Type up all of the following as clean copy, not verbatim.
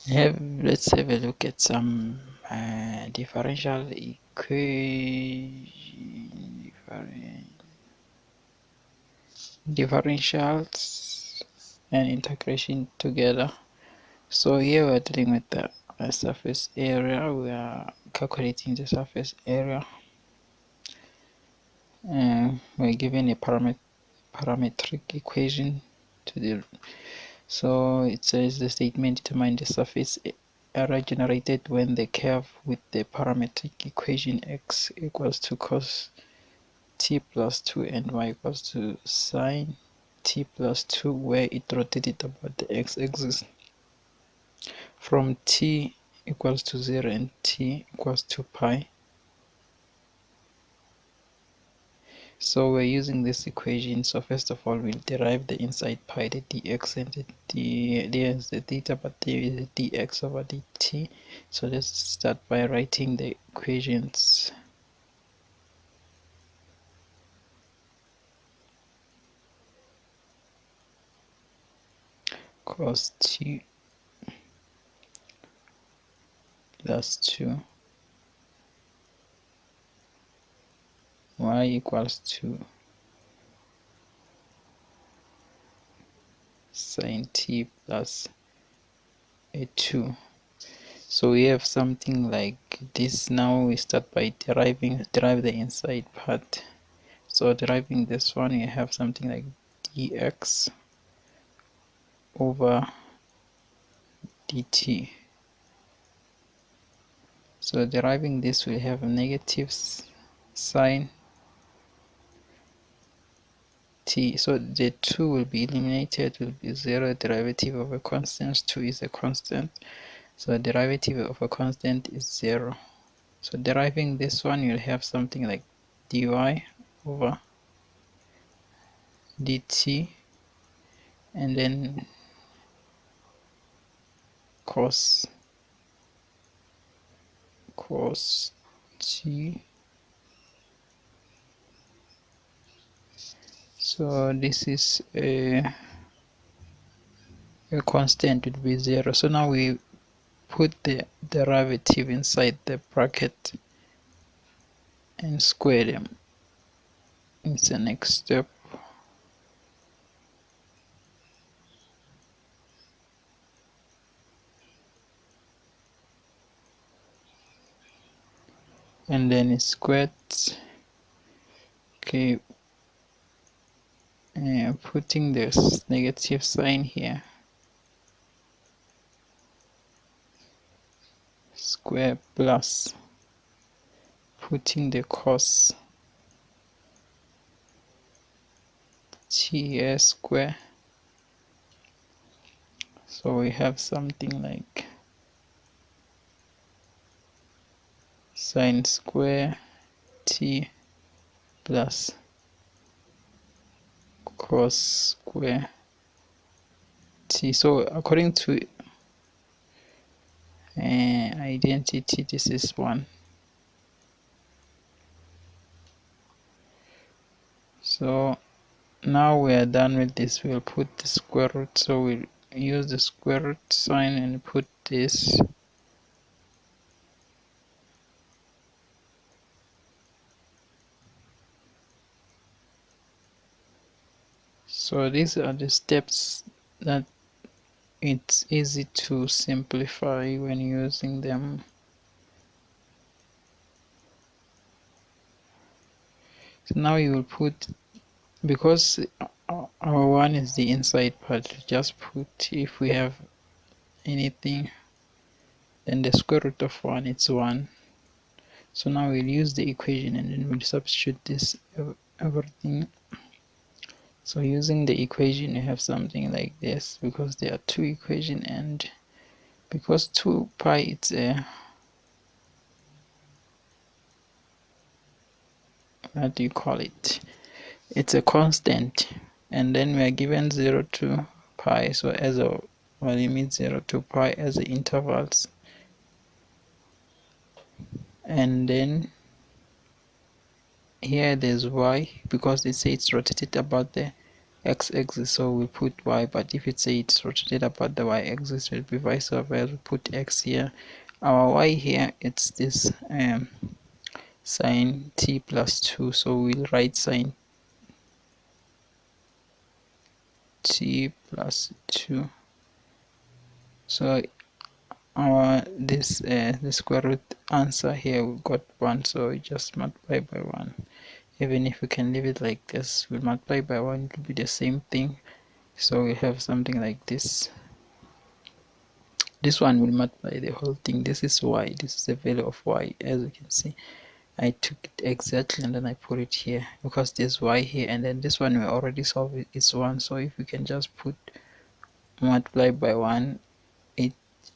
Let's have a look at some differentials and integration together. So here we're dealing with the surface area. We are calculating the surface area, and we're given a parametric equation to the. So it says the statement determine the surface area generated when the curve with the parametric equation x equals to cos t plus 2 and y equals to sine t plus 2, where it rotated about the x-axis from t equals to 0 and t equals to pi. So we're using this equation. So first of all, we'll derive the inside pi, the dx, and there's the theta, but there is the dx over dt. So let's start by writing the equations. Cos t plus 2 y equals to sine t plus a 2. So we have something like this. Now we start by derive the inside part. So deriving this one, you have something like dx over dt. So deriving this, will have a negative sine t. So the 2 will be eliminated, will be 0. Derivative of a constant, 2 is a constant. So derivative of a constant is 0. So deriving this one, you'll have something like dy over dt, and then cos t. So this is a constant, would be 0. So now we put the derivative inside the bracket and square them. It's the next step. And then it's squared. Okay, putting this negative sign here, square plus putting the cos t square. So we have something like sine square t plus cos square t. So according to identity, this is 1. So now we are done with this. We'll put the square root. So we'll use the square root sign and put this. So these are the steps that it's easy to simplify when using them. So now you will put, because our 1 is the inside part, just put, if we have anything, then the square root of 1, it's 1. So now we'll use the equation and then we'll substitute this everything. So using the equation, you have something like this, because there are 2 equations, and because 2 pi, it's a, what do you call it, it's a constant, and then we are given 0 to pi. So as a limit 0 to pi as the intervals, and then here there's y, because they say it's rotated about the x-axis, so we put y, but if it say it's rotated about the y-axis, it will be vice versa. We put x here. Our y here, it's this sine t plus 2, so we'll write sine t plus 2. So our the square root answer here, we got 1, so we just multiply by 1. Even if we can leave it like this, we'll multiply by 1, it will be the same thing. So we have something like this. This one will multiply the whole thing. This is y, this is the value of y. As you can see, I took it exactly and then I put it here because there's y here, and then this one we already solved it, it's 1. So if we can just put multiply by 1,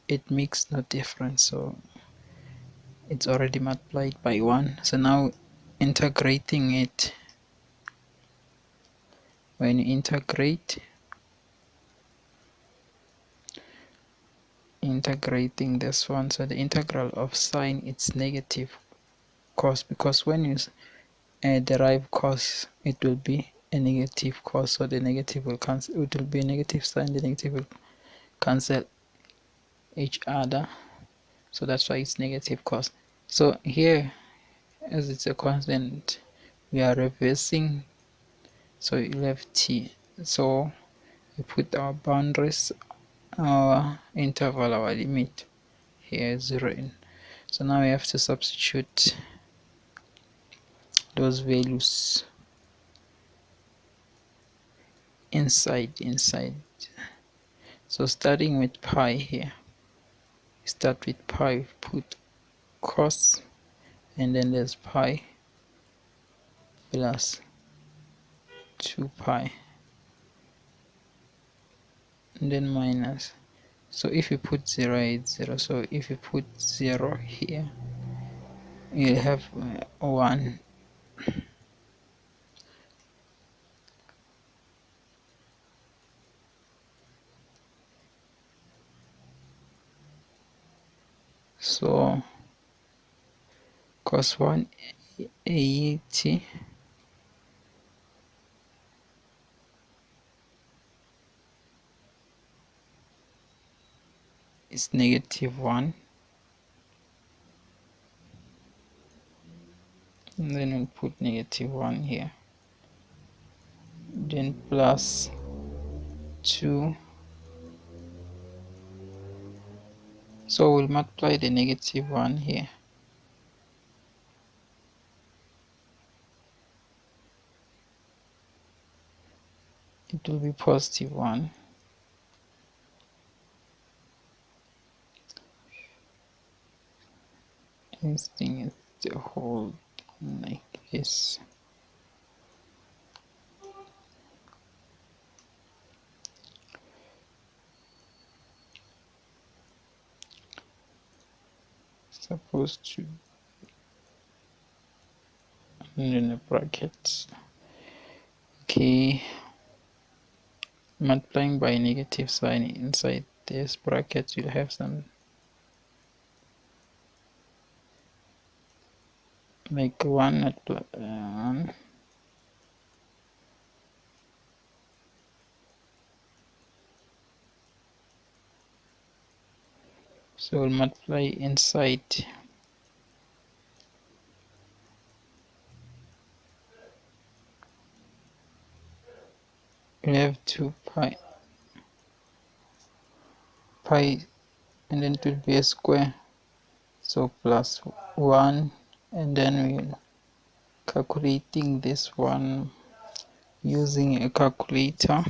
it makes no difference, so it's already multiplied by 1. So now integrating it, when you integrating this one, so the integral of sine, it's negative cos, because when you derive cos, it will be a negative cos, so the negative will cancel, it will be a negative sign, the negative will cancel each other, so that's why it's negative cos. So here, as it's a constant, we are reversing, so you have t, so we put our boundaries, our interval, our limit here is 0 in. So now we have to substitute those values inside. So starting with pi here, we start with pi, put cos, and then there's pi plus 2 pi, and then minus. So if you put 0, it's 0. So if you put 0 here, you'll have 1. So cos 180 is negative 1, and then we'll put negative 1 here, then plus 2. So we'll multiply the negative 1 here, it will be positive 1. This thing is the whole like this. Supposed to, and then the brackets. Okay, multiplying by negative sign inside this bracket, you'll have some like 1 at 1. So we'll multiply inside. We have 2 pi, and then it will be a square, so plus 1, and then we'll calculating this one using a calculator.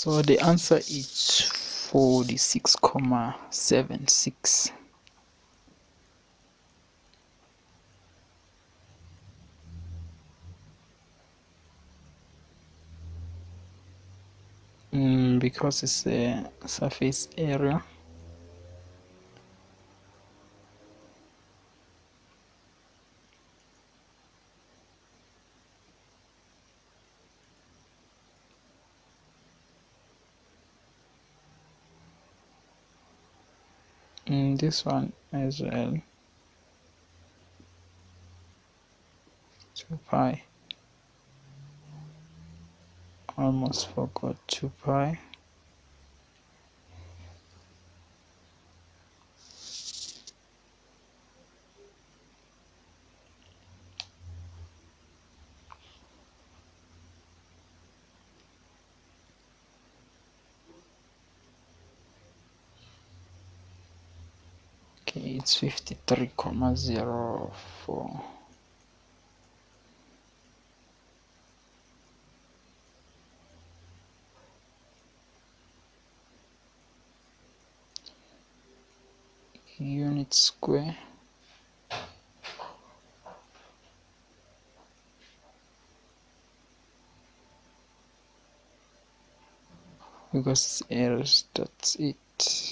So the answer is 46,76. Because it's a surface area. This one as well, 2 pi. Almost forgot 2 pi. Okay, it's 53,04. Unit square. Because it's errors, that's it.